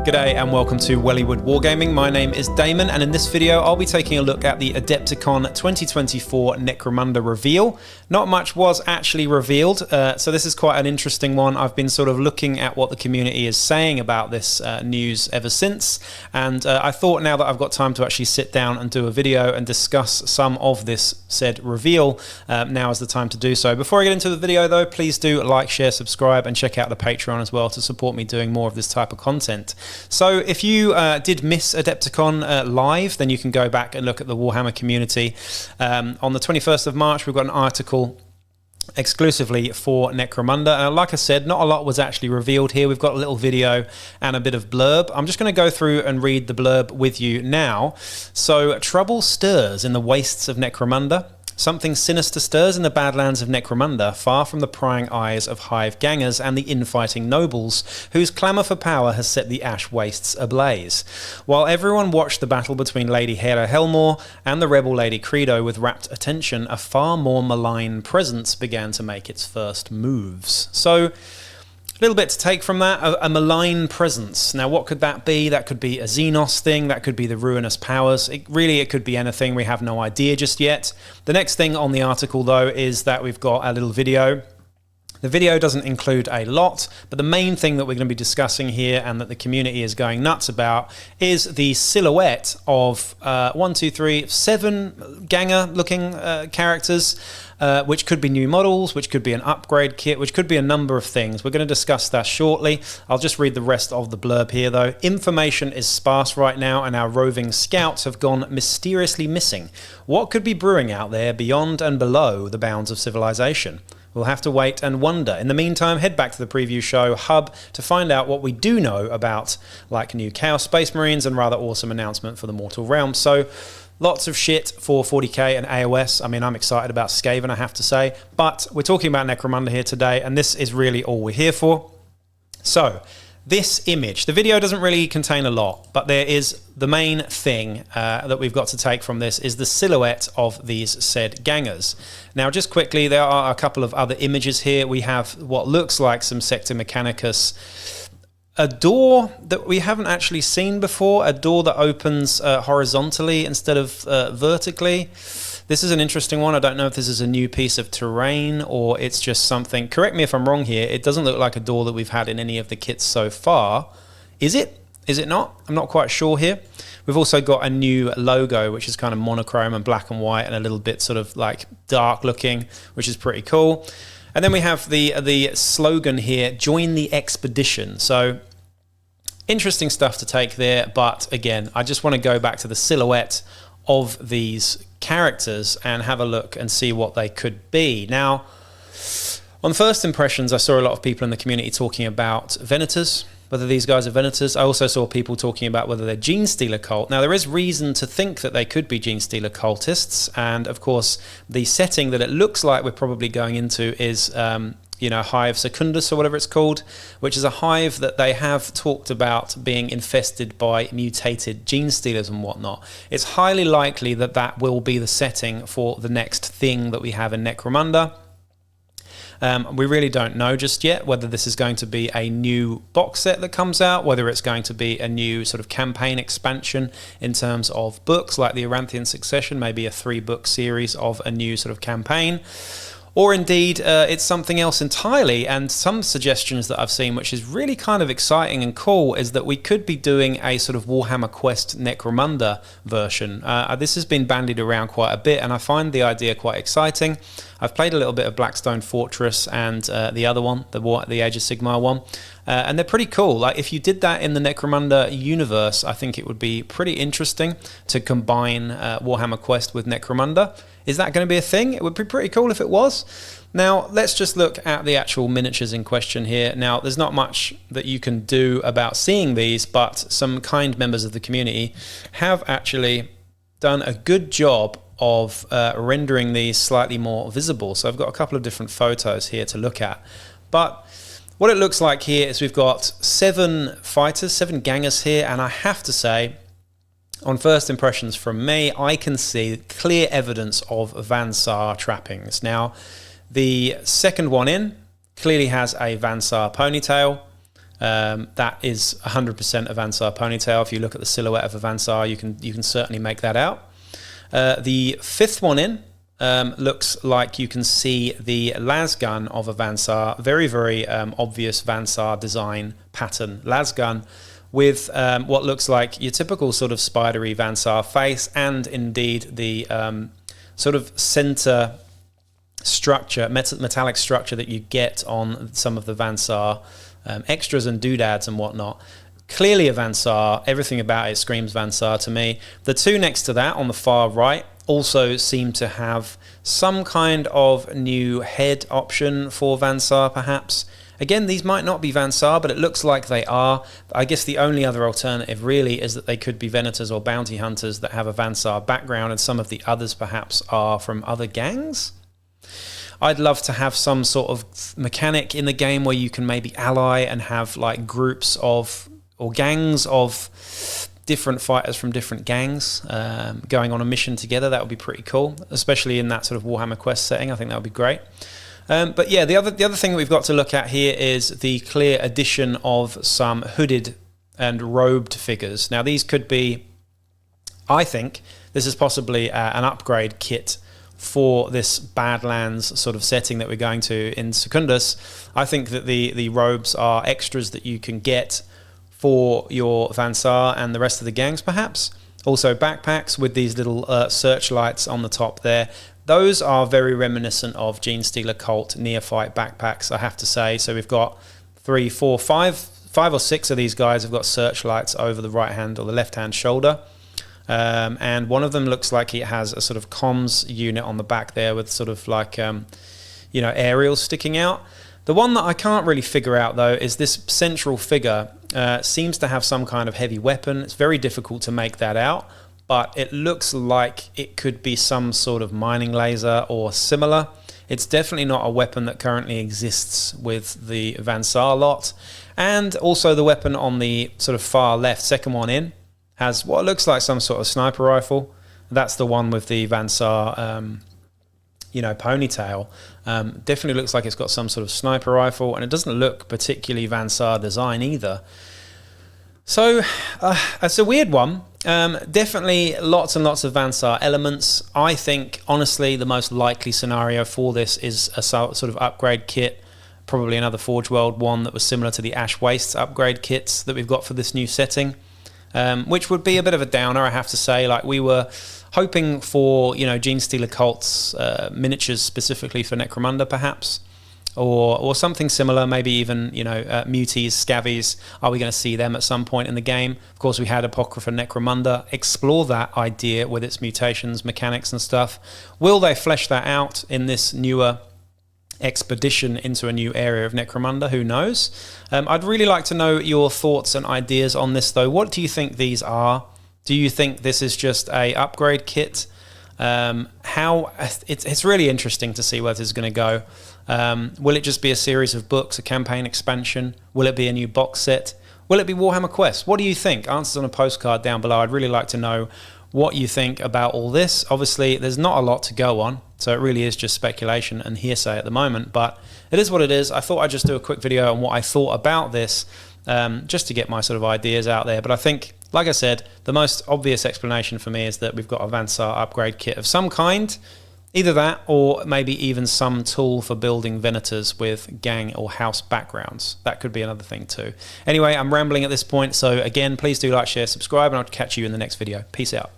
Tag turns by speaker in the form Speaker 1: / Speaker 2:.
Speaker 1: G'day and welcome to Wellywood Wargaming. My name is Damon, and in this video I'll be taking a look at the Adepticon 2024 Necromunda Reveal. Not much was actually revealed, so this is quite an interesting one. I've been sort of looking at what the community is saying about this news ever since, and I thought now that I've got time to actually sit down and do a video and discuss some of this said reveal, now is the time to do so. Before I get into the video though, please do like, share, subscribe, and check out the Patreon as well to support me doing more of this type of content. So if you did miss Adepticon live, then you can go back and look at the Warhammer community. On the 21st of March, we've got an article exclusively for Necromunda. Like I said, not a lot was actually revealed here. We've got a little video and a bit of blurb. I'm just going to go through and read the blurb with you now. So, trouble stirs in the wastes of Necromunda. Something sinister stirs in the badlands of Necromunda, far from the prying eyes of Hive gangers and the infighting nobles, whose clamour for power has set the ash wastes ablaze. While everyone watched the battle between Lady Hera Helmore and the rebel Lady Credo with rapt attention, a far more malign presence began to make its first moves. So, a little bit to take from that, a malign presence. Now, what could that be? That could be a Xenos thing, that could be the ruinous powers. It could be anything, we have no idea just yet. The next thing on the article, though, is that we've got a little video. The video doesn't include a lot, but the main thing that we're going to be discussing here and that the community is going nuts about is the silhouette of 7 ganger-looking characters, which could be new models, which could be an upgrade kit, which could be a number of things. We're going to discuss that shortly. I'll just read the rest of the blurb here, though. Information is sparse right now, and our roving scouts have gone mysteriously missing. What could be brewing out there beyond and below the bounds of civilization? We'll have to wait and wonder. In the meantime, head back to the preview show hub to find out what we do know about, like new Chaos Space Marines and rather awesome announcement for the Mortal Realm. So, lots of shit for 40k and AOS. I mean, I'm excited about Skaven, I have to say. But we're talking about Necromunda here today, and this is really all we're here for. So, this image, the video doesn't really contain a lot, but there is the main thing that we've got to take from this is the silhouette of these said gangers. Now, just quickly, there are a couple of other images here. We have what looks like some Sector Mechanicus, a door that we haven't actually seen before, a door that opens horizontally instead of vertically. This is an interesting one. I don't know if this is a new piece of terrain or it's just something. Correct me if I'm wrong here. It doesn't look like a door that we've had in any of the kits so far. Is it? Is it not? I'm not quite sure here. We've also got a new logo, which is kind of monochrome and black and white and a little bit sort of like dark looking, which is pretty cool. And then we have the slogan here, join the expedition. So interesting stuff to take there. But again, I just want to go back to the silhouette of these characters and have a look and see what they could be. Now, on first impressions, I saw a lot of people in the community talking about Venators, whether these guys are Venators. I also saw people talking about whether they're Gene Stealer cult. Now, there is reason to think that they could be Gene Stealer cultists, and of course, the setting that it looks like we're probably going into is Hive secundus or whatever it's called, which is a hive that they have talked about being infested by mutated gene stealers and whatnot. It's highly likely that that will be the setting for the next thing that we have in Necromunda. We really don't know just yet whether this is going to be a new box set that comes out, whether it's going to be a new sort of campaign expansion in terms of books like the Aranthian Succession, maybe a 3-book series of a new sort of campaign. Or indeed, it's something else entirely, and some suggestions that I've seen, which is really kind of exciting and cool, is that we could be doing a sort of Warhammer Quest Necromunda version. This has been bandied around quite a bit, and I find the idea quite exciting. I've played a little bit of Blackstone Fortress and the other one, the Age of Sigmar one, and they're pretty cool. Like, if you did that in the Necromunda universe, I think it would be pretty interesting to combine Warhammer Quest with Necromunda. Is that going to be a thing? It would be pretty cool if it was. Now, let's just look at the actual miniatures in question here. Now, there's not much that you can do about seeing these, but some kind members of the community have actually done a good job of rendering these slightly more visible. So I've got a couple of different photos here to look at. But what it looks like here is we've got 7 fighters, 7 gangers here, and I have to say, on first impressions from me, I can see clear evidence of Vansar trappings. Now, the second one in clearly has a Vansar ponytail. That is 100% a Vansar ponytail. If you look at the silhouette of a Vansar, you can certainly make that out. The fifth one in looks like you can see the lasgun of a Vansar. Very, very obvious Vansar design pattern lasgun with what looks like your typical sort of spidery Vansar face, and indeed the sort of center structure, metallic structure that you get on some of the Vansar extras and doodads and whatnot. Clearly a Vansar. Everything about it screams Vansar to me. The two next to that on the far right also seem to have some kind of new head option for Vansar, perhaps. Again, these might not be Vansar, but it looks like they are. I guess the only other alternative really is that they could be Venators or bounty hunters that have a Vansar background, and some of the others perhaps are from other gangs. I'd love to have some sort of mechanic in the game where you can maybe ally and have like groups of, or gangs of different fighters from different gangs going on a mission together. That would be pretty cool, especially in that sort of Warhammer Quest setting. I think that would be great. But yeah, the other thing that we've got to look at here is the clear addition of some hooded and robed figures. Now these could be, I think, this is possibly an upgrade kit for this Badlands sort of setting that we're going to in Secundus. I think that the robes are extras that you can get for your Vansar and the rest of the gangs perhaps. Also backpacks with these little searchlights on the top there. Those are very reminiscent of Genestealer Cult Neophyte backpacks, I have to say. So we've got 3, 4, 5 or 6 of these guys have got searchlights over the right hand or the left hand shoulder. And one of them looks like it has a sort of comms unit on the back there with sort of like, aerials sticking out. The one that I can't really figure out though is this central figure seems to have some kind of heavy weapon. It's very difficult to make that out, but it looks like it could be some sort of mining laser or similar. It's definitely not a weapon that currently exists with the Vansar lot. And also the weapon on the sort of far left, second one in, has what looks like some sort of sniper rifle. That's the one with the Vansar, ponytail. Definitely looks like it's got some sort of sniper rifle, and it doesn't look particularly Vansar design either. So it's a weird one. Definitely lots and lots of Vansar elements. I think, honestly, the most likely scenario for this is a sort of upgrade kit, probably another Forge World one that was similar to the Ash Wastes upgrade kits that we've got for this new setting, which would be a bit of a downer, I have to say. Like, we were hoping for, Genestealer Cult's miniatures specifically for Necromunda, perhaps. Or something similar, maybe even, muties, scavies. Are we going to see them at some point in the game? Of course, we had Apocrypha Necromunda. Explore that idea with its mutations, mechanics and stuff. Will they flesh that out in this newer expedition into a new area of Necromunda? Who knows? I'd really like to know your thoughts and ideas on this, though. What do you think these are? Do you think this is just a upgrade kit? It's really interesting to see where this is going to go. Will it just be a series of books, a campaign expansion? Will it be a new box set? Will it be Warhammer Quest? What do you think? Answers on a postcard down below. I'd really like to know what you think about all this. Obviously, there's not a lot to go on, so it really is just speculation and hearsay at the moment, but it is what it is. I thought I'd just do a quick video on what I thought about this, just to get my sort of ideas out there. But I think, like I said, the most obvious explanation for me is that we've got a Vansar upgrade kit of some kind. Either that, or maybe even some tool for building Venators with gang or house backgrounds. That could be another thing too. Anyway, I'm rambling at this point, so again, please do like, share, subscribe, and I'll catch you in the next video. Peace out.